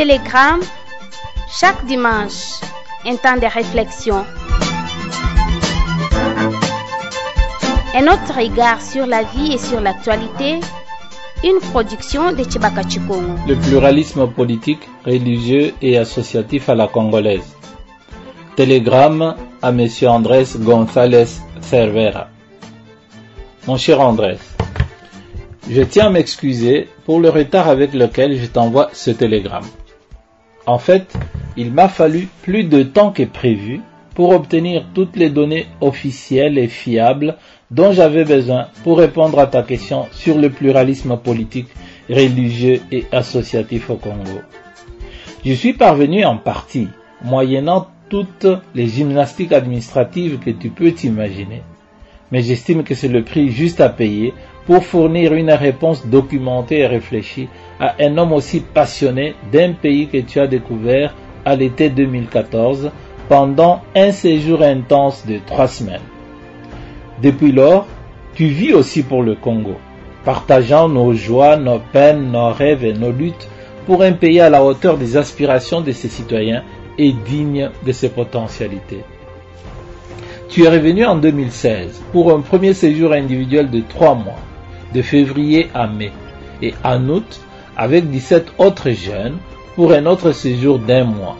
Télégramme, chaque dimanche, un temps de réflexion. Un autre regard sur la vie et sur l'actualité, une production de Tchibaka Chikongo. Le pluralisme politique, religieux et associatif à la congolaise. Télégramme à M. Andrés González Cervera. Mon cher Andrés, je tiens à m'excuser pour le retard avec lequel je t'envoie ce télégramme. En fait, il m'a fallu plus de temps que prévu pour obtenir toutes les données officielles et fiables dont j'avais besoin pour répondre à ta question sur le pluralisme politique, religieux et associatif au Congo. Je suis parvenu en partie, moyennant toutes les gymnastiques administratives que tu peux t'imaginer. Mais j'estime que c'est le prix juste à payer pour fournir une réponse documentée et réfléchie à un homme aussi passionné d'un pays que tu as découvert à l'été 2014 pendant un séjour intense de 3 semaines. Depuis lors, tu vis aussi pour le Congo, partageant nos joies, nos peines, nos rêves et nos luttes pour un pays à la hauteur des aspirations de ses citoyens et digne de ses potentialités. Tu es revenu en 2016 pour un premier séjour individuel de 3 mois, de février à mai, et en août avec 17 autres jeunes pour un autre séjour d'1 mois.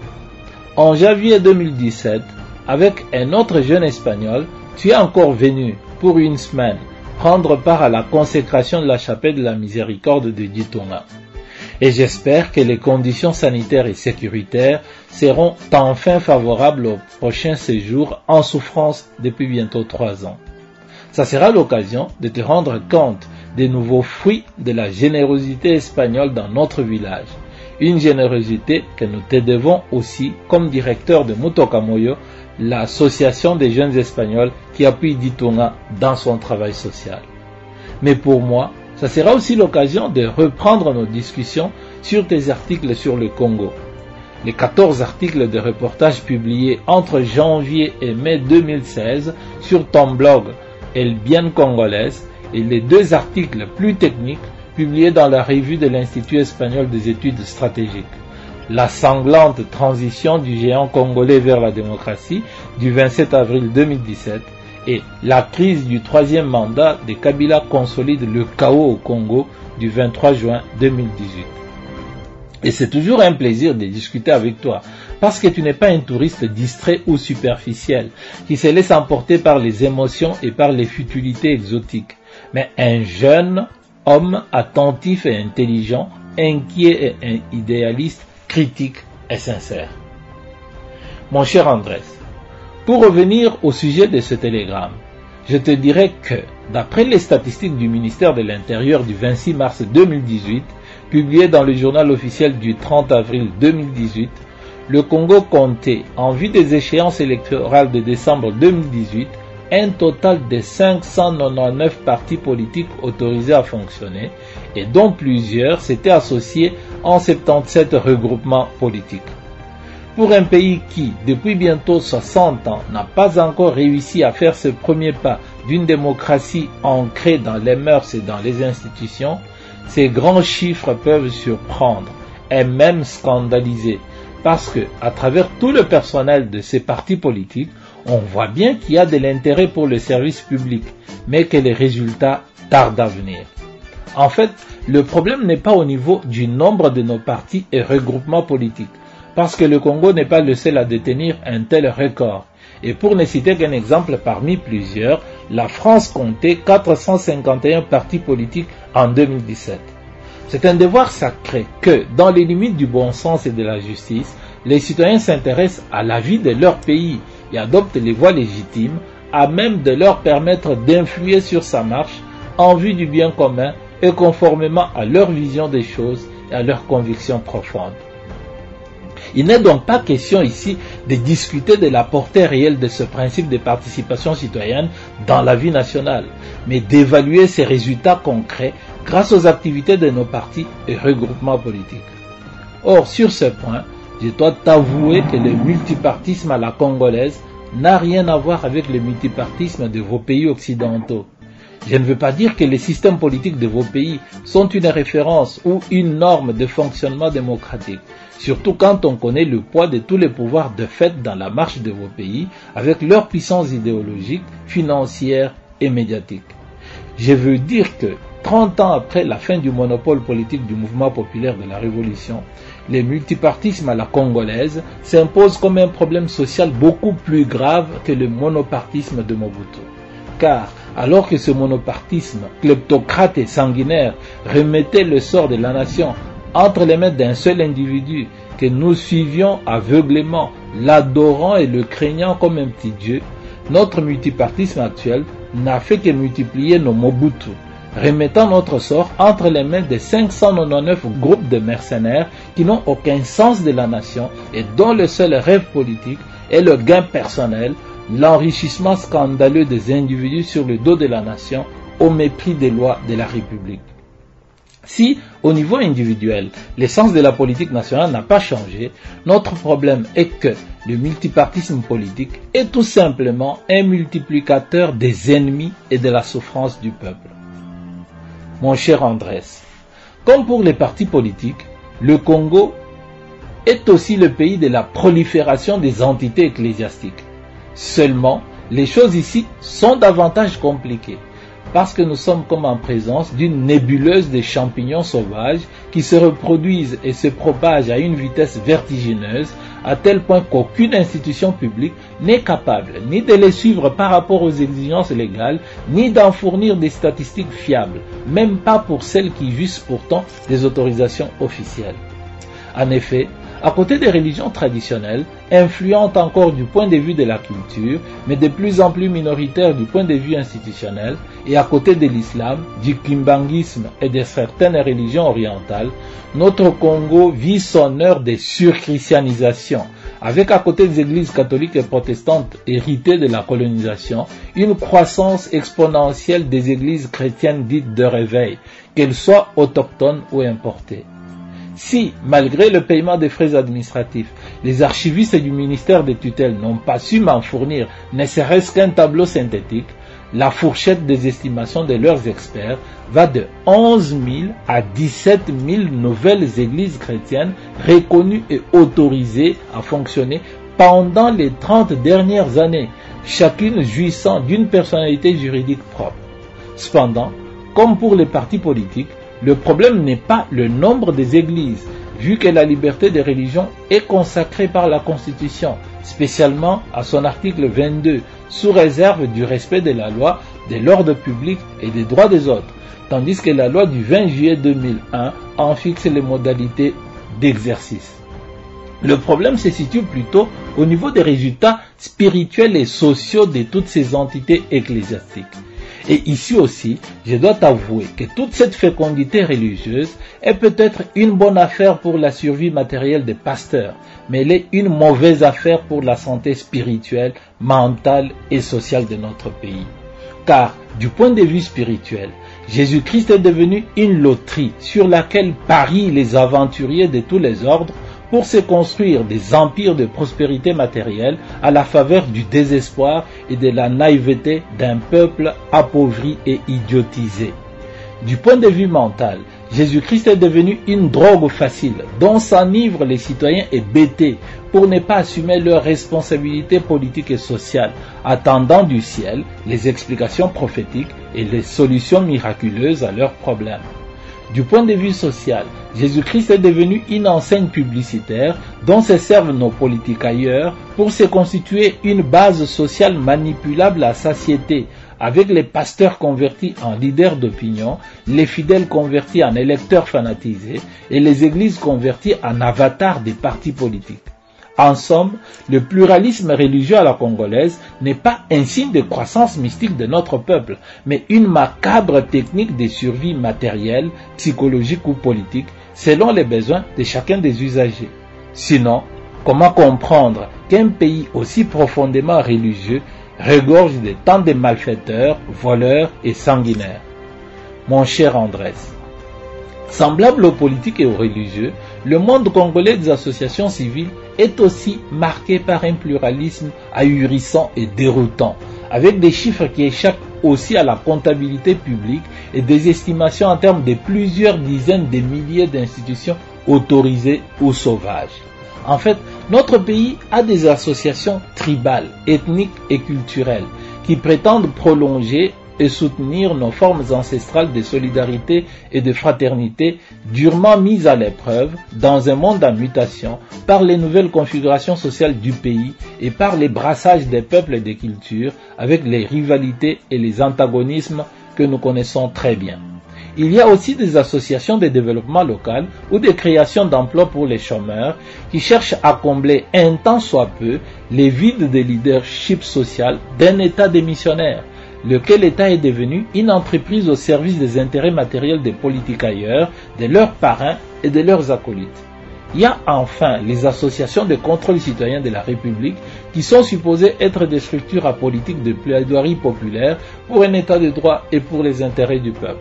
En janvier 2017, avec un autre jeune espagnol, tu es encore venu pour 1 semaine prendre part à la consécration de la chapelle de la miséricorde de Ditonga. Et j'espère que les conditions sanitaires et sécuritaires seront enfin favorables au prochain séjour en souffrance depuis bientôt 3 ans. Ça sera l'occasion de te rendre compte des nouveaux fruits de la générosité espagnole dans notre village. Une générosité que nous te devons aussi comme directeur de Mutokamoyo, l'association des jeunes espagnols qui appuie Ditonga dans son travail social. Mais pour moi, ça sera aussi l'occasion de reprendre nos discussions sur tes articles sur le Congo. Les 14 articles de reportage publiés entre janvier et mai 2016 sur ton blog El Bien Congolaise et les 2 articles plus techniques publiés dans la revue de l'Institut espagnol des études stratégiques. La sanglante transition du géant congolais vers la démocratie du 27 avril 2017 et la crise du 3e mandat de Kabila consolide le chaos au Congo du 23 juin 2018. Et c'est toujours un plaisir de discuter avec toi, parce que tu n'es pas un touriste distrait ou superficiel, qui se laisse emporter par les émotions et par les futilités exotiques, mais un jeune homme attentif et intelligent, inquiet et un idéaliste, critique et sincère. Mon cher Andrés, pour revenir au sujet de ce télégramme, je te dirais que, d'après les statistiques du ministère de l'Intérieur du 26 mars 2018, publiées dans le journal officiel du 30 avril 2018, le Congo comptait, en vue des échéances électorales de décembre 2018, un total de 599 partis politiques autorisés à fonctionner, et dont plusieurs s'étaient associés en 77 regroupements politiques. Pour un pays qui, depuis bientôt 60 ans, n'a pas encore réussi à faire ce premier pas d'une démocratie ancrée dans les mœurs et dans les institutions, ces grands chiffres peuvent surprendre et même scandaliser, parce que, à travers tout le personnel de ces partis politiques, on voit bien qu'il y a de l'intérêt pour le service public, mais que les résultats tardent à venir. En fait, le problème n'est pas au niveau du nombre de nos partis et regroupements politiques, parce que le Congo n'est pas le seul à détenir un tel record. Et pour ne citer qu'un exemple parmi plusieurs, la France comptait 451 partis politiques en 2017. C'est un devoir sacré que, dans les limites du bon sens et de la justice, les citoyens s'intéressent à la vie de leur pays et adoptent les voies légitimes à même de leur permettre d'influer sur sa marche en vue du bien commun et conformément à leur vision des choses et à leurs convictions profondes. Il n'est donc pas question ici de discuter de la portée réelle de ce principe de participation citoyenne dans la vie nationale, mais d'évaluer ses résultats concrets grâce aux activités de nos partis et regroupements politiques. Or, sur ce point, je dois t'avouer que le multipartisme à la congolaise n'a rien à voir avec le multipartisme de vos pays occidentaux. Je ne veux pas dire que les systèmes politiques de vos pays sont une référence ou une norme de fonctionnement démocratique, surtout quand on connaît le poids de tous les pouvoirs de fait dans la marche de vos pays avec leur puissance idéologique, financière et médiatique. Je veux dire que 30 ans après la fin du monopole politique du mouvement populaire de la Révolution, le multipartisme à la congolaise s'impose comme un problème social beaucoup plus grave que le monopartisme de Mobutu. Car alors que ce monopartisme kleptocrate et sanguinaire remettait le sort de la nation entre les mains d'un seul individu que nous suivions aveuglément, l'adorant et le craignant comme un petit dieu, notre multipartisme actuel n'a fait que multiplier nos Mobutu, remettant notre sort entre les mains de 599 groupes de mercenaires qui n'ont aucun sens de la nation et dont le seul rêve politique est le gain personnel, l'enrichissement scandaleux des individus sur le dos de la nation au mépris des lois de la République. Si, au niveau individuel, l'essence de la politique nationale n'a pas changé, notre problème est que le multipartisme politique est tout simplement un multiplicateur des ennemis et de la souffrance du peuple. Mon cher Andrés, comme pour les partis politiques, le Congo est aussi le pays de la prolifération des entités ecclésiastiques. Seulement, les choses ici sont davantage compliquées, parce que nous sommes comme en présence d'une nébuleuse de champignons sauvages qui se reproduisent et se propagent à une vitesse vertigineuse, à tel point qu'aucune institution publique n'est capable ni de les suivre par rapport aux exigences légales, ni d'en fournir des statistiques fiables, même pas pour celles qui jouissent pourtant des autorisations officielles. En effet, à côté des religions traditionnelles, influentes encore du point de vue de la culture, mais de plus en plus minoritaires du point de vue institutionnel, et à côté de l'islam, du kimbanguisme et de certaines religions orientales, notre Congo vit son heure de surchristianisation, avec à côté des églises catholiques et protestantes héritées de la colonisation, une croissance exponentielle des églises chrétiennes dites de réveil, qu'elles soient autochtones ou importées. Si, malgré le paiement des frais administratifs, les archivistes du ministère des tutelles n'ont pas su m'en fournir ne serait-ce qu'un tableau synthétique, la fourchette des estimations de leurs experts va de 11 000 à 17 000 nouvelles églises chrétiennes reconnues et autorisées à fonctionner pendant les 30 dernières années, chacune jouissant d'une personnalité juridique propre. Cependant, comme pour les partis politiques, le problème n'est pas le nombre des églises, vu que la liberté de religion est consacrée par la Constitution, spécialement à son article 22, sous réserve du respect de la loi, de l'ordre public et des droits des autres, tandis que la loi du 20 juillet 2001 en fixe les modalités d'exercice. Le problème se situe plutôt au niveau des résultats spirituels et sociaux de toutes ces entités ecclésiastiques. Et ici aussi, je dois t'avouer que toute cette fécondité religieuse est peut-être une bonne affaire pour la survie matérielle des pasteurs, mais elle est une mauvaise affaire pour la santé spirituelle, mentale et sociale de notre pays. Car, du point de vue spirituel, Jésus-Christ est devenu une loterie sur laquelle parient les aventuriers de tous les ordres pour se construire des empires de prospérité matérielle à la faveur du désespoir et de la naïveté d'un peuple appauvri et idiotisé. Du point de vue mental, Jésus-Christ est devenu une drogue facile dont s'enivrent les citoyens hébétés pour ne pas assumer leurs responsabilités politiques et sociales, attendant du ciel les explications prophétiques et les solutions miraculeuses à leurs problèmes. Du point de vue social, Jésus-Christ est devenu une enseigne publicitaire dont se servent nos politiques ailleurs pour se constituer une base sociale manipulable à satiété, avec les pasteurs convertis en leaders d'opinion, les fidèles convertis en électeurs fanatisés et les églises converties en avatars des partis politiques. En somme, le pluralisme religieux à la congolaise n'est pas un signe de croissance mystique de notre peuple, mais une macabre technique de survie matérielle, psychologique ou politique, selon les besoins de chacun des usagers. Sinon, comment comprendre qu'un pays aussi profondément religieux regorge de tant de malfaiteurs, voleurs et sanguinaires? Mon cher Andrés, semblable aux politiques et aux religieux, le monde congolais des associations civiles est aussi marqué par un pluralisme ahurissant et déroutant, avec des chiffres qui échappent aussi à la comptabilité publique et des estimations en termes de plusieurs dizaines de milliers d'institutions autorisées ou sauvages. En fait, notre pays a des associations tribales, ethniques et culturelles qui prétendent prolonger et soutenir nos formes ancestrales de solidarité et de fraternité durement mises à l'épreuve dans un monde en mutation par les nouvelles configurations sociales du pays et par les brassages des peuples et des cultures avec les rivalités et les antagonismes que nous connaissons très bien. Il y a aussi des associations de développement local ou de création d'emplois pour les chômeurs qui cherchent à combler un tant soit peu les vides de leadership social d'un État démissionnaire, lequel État est devenu une entreprise au service des intérêts matériels des politicailleurs, de leurs parrains et de leurs acolytes. Il y a enfin les associations de contrôle citoyen de la République qui sont supposées être des structures apolitiques de plaidoirie populaire pour un État de droit et pour les intérêts du peuple.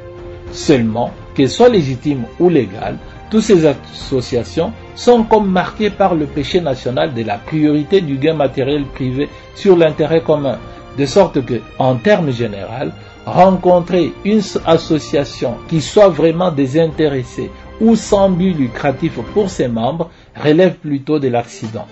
Seulement, qu'elles soient légitimes ou légales, toutes ces associations sont comme marquées par le péché national de la priorité du gain matériel privé sur l'intérêt commun, de sorte que, en termes généraux, rencontrer une association qui soit vraiment désintéressée ou sans but lucratif pour ses membres relève plutôt de l'accident.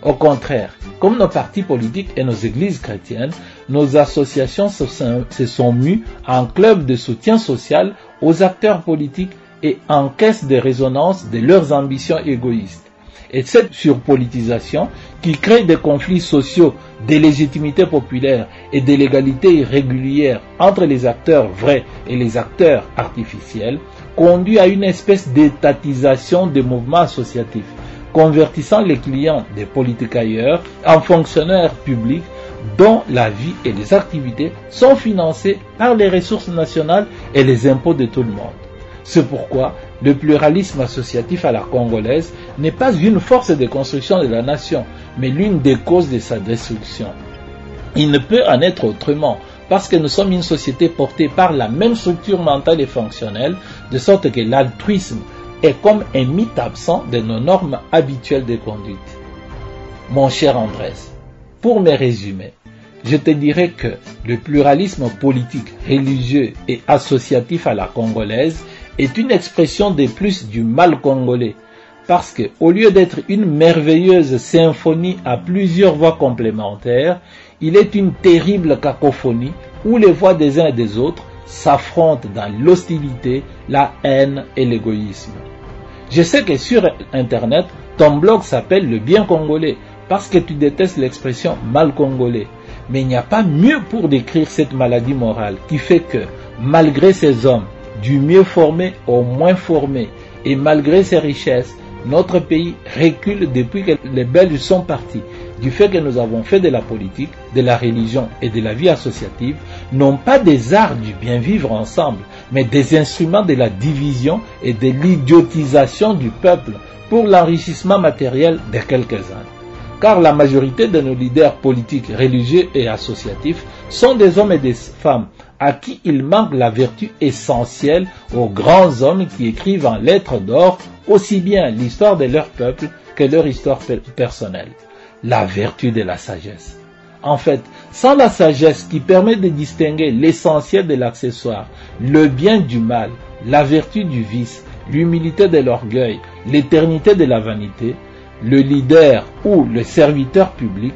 Au contraire, comme nos partis politiques et nos églises chrétiennes, nos associations se sont mues en clubs de soutien social aux acteurs politiques et en caisse de résonance de leurs ambitions égoïstes. Et cette surpolitisation qui crée des conflits sociaux, des légitimités populaires et des légalités irrégulières entre les acteurs vrais et les acteurs artificiels conduit à une espèce d'étatisation des mouvements associatifs, convertissant les clients des politicailleurs en fonctionnaires publics dont la vie et les activités sont financées par les ressources nationales et les impôts de tout le monde. C'est pourquoi le pluralisme associatif à la congolaise n'est pas une force de construction de la nation, mais l'une des causes de sa destruction. Il ne peut en être autrement, parce que nous sommes une société portée par la même structure mentale et fonctionnelle, de sorte que l'altruisme est comme un mythe absent de nos normes habituelles de conduite. Mon cher Andrés, pour me résumer, je te dirais que le pluralisme politique, religieux et associatif à la congolaise est une expression de plus du mal congolais, parce que, au lieu d'être une merveilleuse symphonie à plusieurs voix complémentaires, il est une terrible cacophonie où les voix des uns et des autres s'affrontent dans l'hostilité, la haine et l'égoïsme. Je sais que sur Internet, ton blog s'appelle Le Bien Congolais, parce que tu détestes l'expression mal congolais. Mais il n'y a pas mieux pour décrire cette maladie morale qui fait que, malgré ces hommes, du mieux formé au moins formé, et malgré ses richesses, notre pays recule depuis que les Belges sont partis, du fait que nous avons fait de la politique, de la religion et de la vie associative, non pas des arts du bien vivre ensemble, mais des instruments de la division et de l'idiotisation du peuple pour l'enrichissement matériel de quelques-uns. Car la majorité de nos leaders politiques, religieux et associatifs sont des hommes et des femmes à qui il manque la vertu essentielle aux grands hommes qui écrivent en lettres d'or aussi bien l'histoire de leur peuple que leur histoire personnelle. La vertu de la sagesse. En fait, sans la sagesse qui permet de distinguer l'essentiel de l'accessoire, le bien du mal, la vertu du vice, l'humilité de l'orgueil, l'éternité de la vanité, le leader ou le serviteur public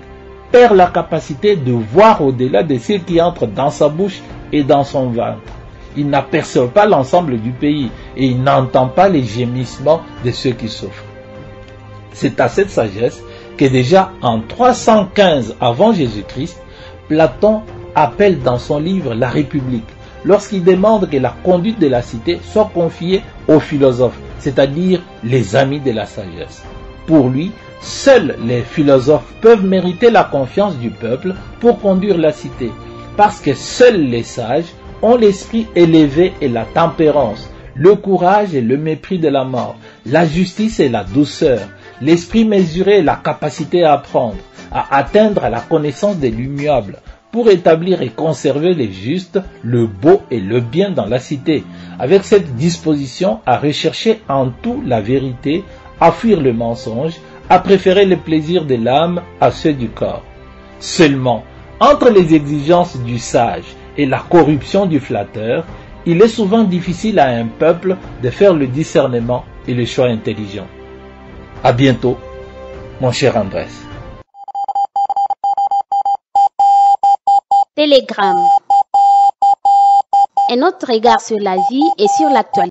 perd la capacité de voir au-delà de ce qui entre dans sa bouche et dans son ventre. Il n'aperçoit pas l'ensemble du pays et il n'entend pas les gémissements de ceux qui souffrent. C'est à cette sagesse que déjà en 315 avant Jésus-Christ, Platon appelle dans son livre La République, lorsqu'il demande que la conduite de la cité soit confiée aux philosophes, c'est-à-dire les amis de la sagesse. Pour lui, seuls les philosophes peuvent mériter la confiance du peuple pour conduire la cité, parce que seuls les sages ont l'esprit élevé et la tempérance, le courage et le mépris de la mort, la justice et la douceur, l'esprit mesuré et la capacité à apprendre, à atteindre à la connaissance de l'immuable, pour établir et conserver les justes, le beau et le bien dans la cité, avec cette disposition à rechercher en tout la vérité, à fuir le mensonge, à préférer les plaisirs de l'âme à ceux du corps. Seulement, entre les exigences du sage et la corruption du flatteur, il est souvent difficile à un peuple de faire le discernement et le choix intelligent. À bientôt, mon cher Andrés. Télégramme. Un autre regard sur la vie et sur l'actualité.